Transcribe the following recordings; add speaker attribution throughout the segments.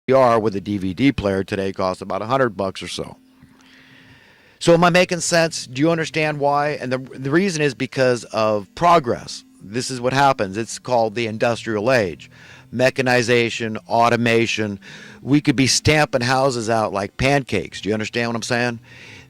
Speaker 1: VCR with a DVD player today costs about $100 or so. So am I making sense? Do you understand why? And the reason is because of progress. This is what happens. It's called the industrial age. Mechanization, automation. We could be stamping houses out like pancakes. Do you understand what I'm saying?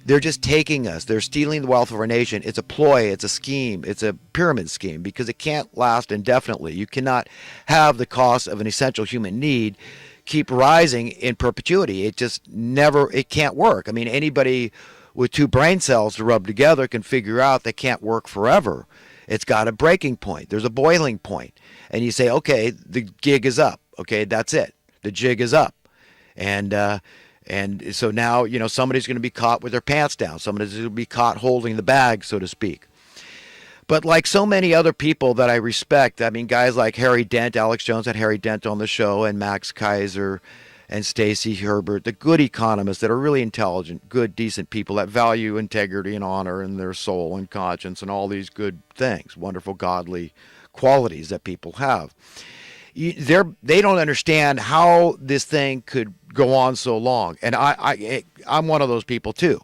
Speaker 1: They're just taking us. They're stealing the wealth of our nation. It's a ploy. It's a scheme. It's a pyramid scheme because it can't last indefinitely. You cannot have the cost of an essential human need keep rising in perpetuity. It just never, it can't work. I mean, anybody with two brain cells to rub together can figure out they can't work forever. It's got a breaking point. There's a boiling point. And you say, okay, the gig is up. Okay, that's it. The jig is up. And so now, somebody's going to be caught with their pants down. Somebody's going to be caught holding the bag, so to speak. But like so many other people that I respect, I mean, guys like Harry Dent, Alex Jones had Harry Dent on the show, and Max Kaiser and Stacy Herbert, the good economists that are really intelligent, good, decent people that value integrity and honor and their soul and conscience and all these good things, wonderful, godly qualities that people have. They don't understand how this thing could go on so long. And I'm one of those people too.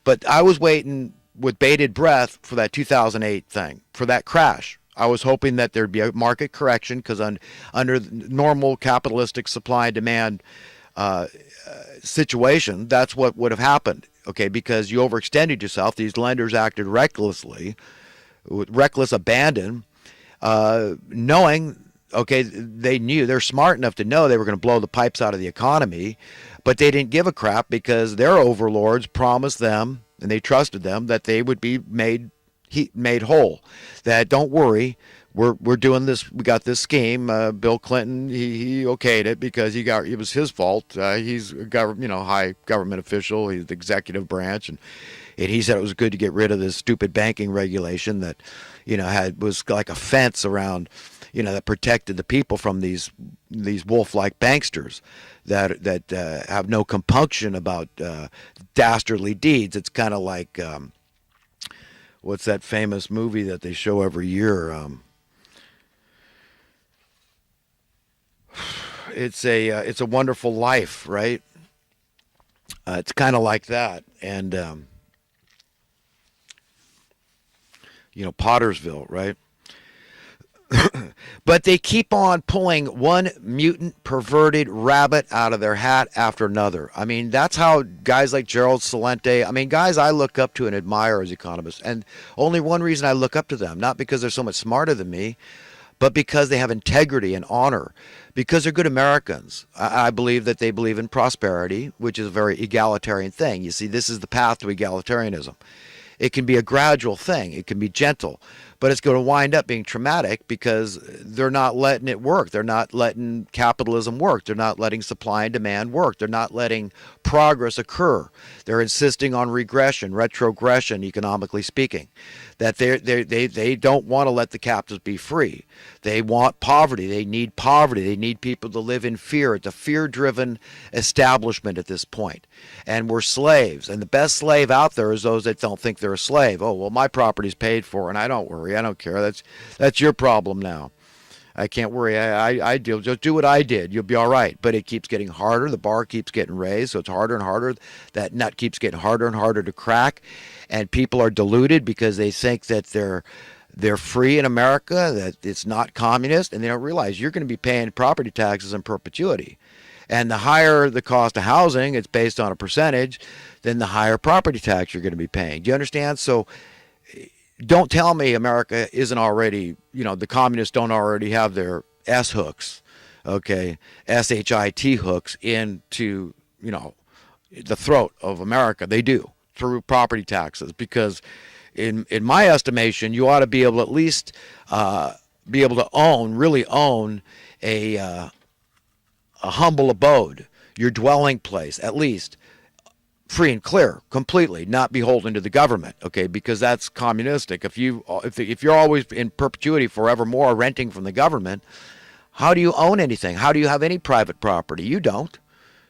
Speaker 1: But I was waiting with bated breath for that 2008 thing, for that crash. I was hoping that there'd be a market correction because under normal capitalistic supply and demand situation, that's what would have happened. Okay, because you overextended yourself. These lenders acted recklessly, with reckless abandon, knowing. Okay, they're smart enough to know they were going to blow the pipes out of the economy, but they didn't give a crap because their overlords promised them, and they trusted them, that they would be made whole. That don't worry, we're doing this. We got this scheme. Bill Clinton he okayed it because it was his fault. He's a high government official. He's the executive branch, and he said it was good to get rid of this stupid banking regulation that was like a fence around. That protected the people from these wolf-like banksters that have no compunction about dastardly deeds. It's kind of like what's that famous movie that they show every year? It's a Wonderful Life, right? It's kind of like that, and Pottersville, right? But they keep on pulling one mutant, perverted rabbit out of their hat after another. I mean, that's how guys like Gerald Celente, I mean, guys I look up to and admire as economists. And only one reason I look up to them, not because they're so much smarter than me, but because they have integrity and honor, because they're good Americans. I believe that they believe in prosperity, which is a very egalitarian thing. You see, this is the path to egalitarianism. It can be a gradual thing. It can be gentle. But it's going to wind up being traumatic because they're not letting it work. They're not letting capitalism work. They're not letting supply and demand work. They're not letting progress occur. They're insisting on regression, retrogression, economically speaking. That they don't want to let the captives be free. They want poverty. They need poverty. They need people to live in fear. It's a fear-driven establishment at this point. And we're slaves. And the best slave out there is those that don't think they're a slave. Oh, well, my property's paid for, and I don't worry. I don't care. That's your problem now. I can't worry. I deal. Just do what I did. You'll be all right. But it keeps getting harder. The bar keeps getting raised, so it's harder and harder. That nut keeps getting harder and harder to crack, and people are deluded because they think that they're free in America, that it's not communist, and they don't realize you're going to be paying property taxes in perpetuity. And the higher the cost of housing, it's based on a percentage, then the higher property tax you're going to be paying. Do you understand? So don't tell me America isn't already, the communists don't already have their S hooks, okay, SHIT hooks into, the throat of America. They do, through property taxes, because in my estimation, you ought to be able to at least be able to really own a humble abode, your dwelling place, at least. Free and clear, completely, not beholden to the government, okay? Because that's communistic. If you're always in perpetuity forevermore renting from the government, how do you own anything? How do you have any private property? You don't.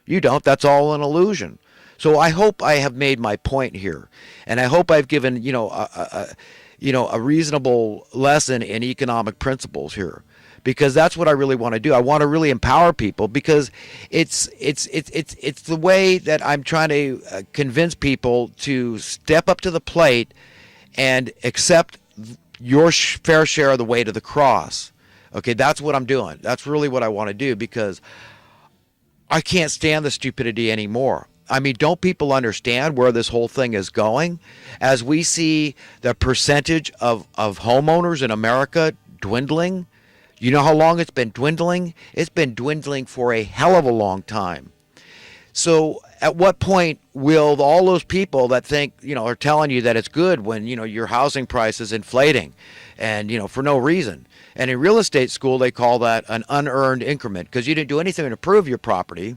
Speaker 1: That's all an illusion. So I hope I have made my point here, and I hope I've given a reasonable lesson in economic principles here, because that's what I really want to do. I want to really empower people, because it's the way that I'm trying to convince people to step up to the plate and accept your fair share of the weight of the cross. Okay, that's what I'm doing. That's really what I want to do, because I can't stand the stupidity anymore. I mean, don't people understand where this whole thing is going? As we see the percentage of homeowners in America dwindling, you know how long it's been dwindling? It's been dwindling for a hell of a long time. So at what point will all those people that think, are telling you that it's good when, your housing price is inflating and, for no reason. And in real estate school, they call that an unearned increment, because you didn't do anything to improve your property.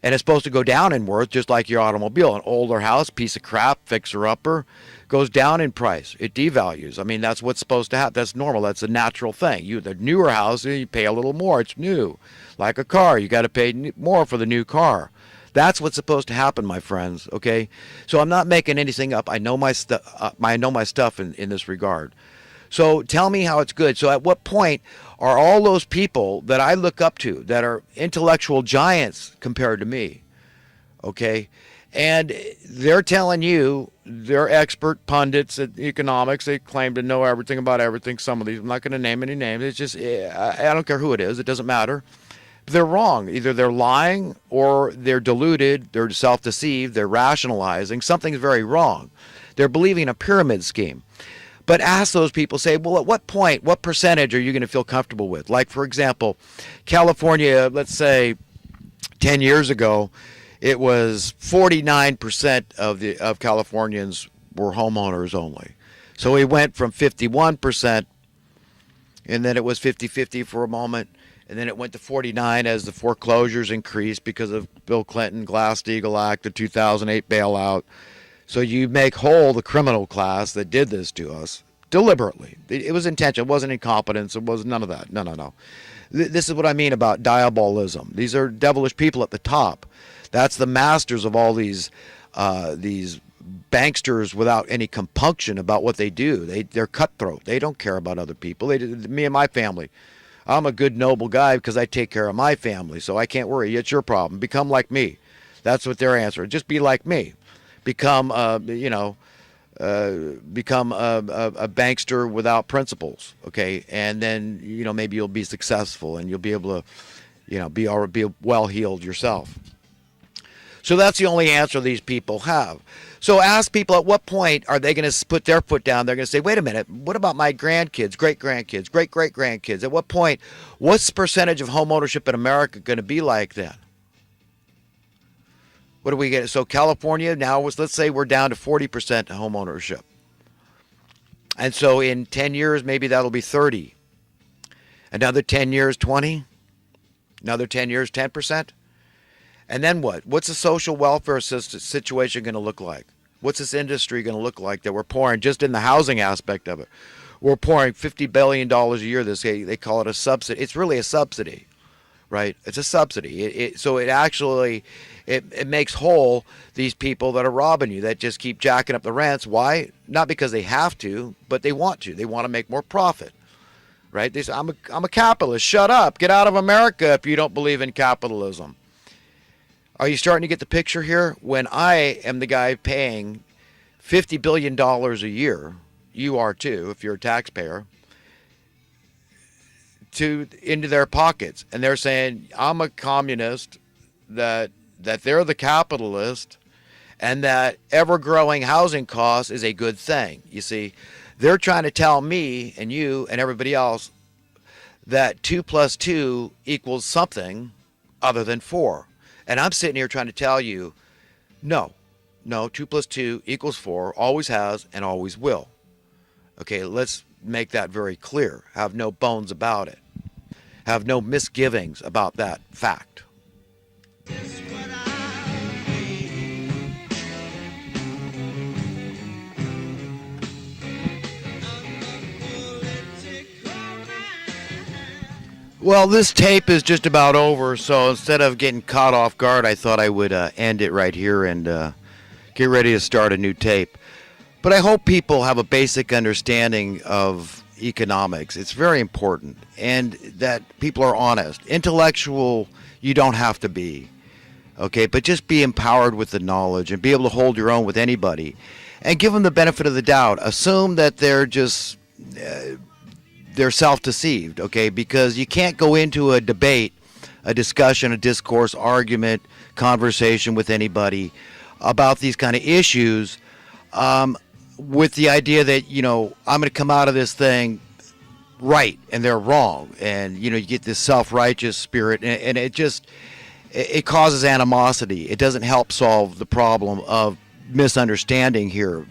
Speaker 1: And it's supposed to go down in worth, just like your automobile. An older house, piece of crap, fixer-upper, goes down in price. It devalues. I mean, that's what's supposed to happen. That's normal. That's a natural thing. The newer house, you pay a little more. It's new. Like a car, you got to pay more for the new car. That's what's supposed to happen, my friends, okay? So I'm not making anything up. I know my stuff in this regard. So tell me how it's good. So at what point are all those people that I look up to, that are intellectual giants compared to me, okay? And they're telling you, they're expert pundits at economics. They claim to know everything about everything. Some of these, I'm not going to name any names. It's just, I don't care who it is. It doesn't matter. They're wrong. Either they're lying or they're deluded. They're self-deceived. They're rationalizing. Something's very wrong. They're believing a pyramid scheme. But ask those people, say, well, at what point, what percentage are you going to feel comfortable with? Like, for example, California, let's say 10 years ago, it was 49% of Californians were homeowners only. So we went from 51%, and then it was 50-50 for a moment, and then it went to 49 as the foreclosures increased because of Bill Clinton, Glass-Steagall Act, the 2008 bailout. So you make whole the criminal class that did this to us deliberately. It was intentional. It wasn't incompetence. It was none of that. No. This is what I mean about diabolism. These are devilish people at the top. That's the masters of all these banksters without any compunction about what they do. They're cutthroat. They don't care about other people. Me and my family. I'm a good, noble guy because I take care of my family, so I can't worry. It's your problem. Become like me. That's what their answer is. Just be like me. Become become a bankster without principles, okay? And then, maybe you'll be successful and you'll be able to, be well-heeled yourself. So that's the only answer these people have. So ask people, at what point are they going to put their foot down? They're going to say, wait a minute, what about my grandkids, great-grandkids, great-great-grandkids? At what point, what's the percentage of home ownership in America going to be like then? What do we get? So California now, let's say we're down to 40% home ownership. And so in 10 years, maybe that'll be 30. Another 10 years, 20. Another 10 years, 10%. And then what? What's the social welfare situation going to look like? What's this industry going to look like that we're pouring just in the housing aspect of it? We're pouring $50 billion a year. They call it a subsidy. It's really a subsidy, right? It's a subsidy. So it actually... It makes whole these people that are robbing you, that just keep jacking up the rents. Why? Not because they have to, but they want to. They want to make more profit, right? They say, I'm a capitalist. Shut up. Get out of America if you don't believe in capitalism. Are you starting to get the picture here? When I am the guy paying $50 billion a year, you are too, if you're a taxpayer, into their pockets. And they're saying, I'm a communist, that they're the capitalist, and that ever-growing housing costs is a good thing. You see, they're trying to tell me and you and everybody else that 2 + 2 equals something other than 4. And I'm sitting here trying to tell you, no, 2 + 2 equals 4, always has and always will. Okay, let's make that very clear. Have no bones about it. Have no misgivings about that fact. Well, this tape is just about over, so instead of getting caught off guard, I thought I would end it right here and get ready to start a new tape. But I hope people have a basic understanding of, economics. It's very important, and that people are honest. Intellectual, you don't have to be, okay, but just be empowered with the knowledge and be able to hold your own with anybody, and give them the benefit of the doubt. Assume that they're just they're self-deceived, okay, because you can't go into a debate, a discussion, a discourse, argument, conversation with anybody about these kind of issues with the idea that, I'm going to come out of this thing right and they're wrong. And, you get this self-righteous spirit, and it causes animosity. It doesn't help solve the problem of misunderstanding here.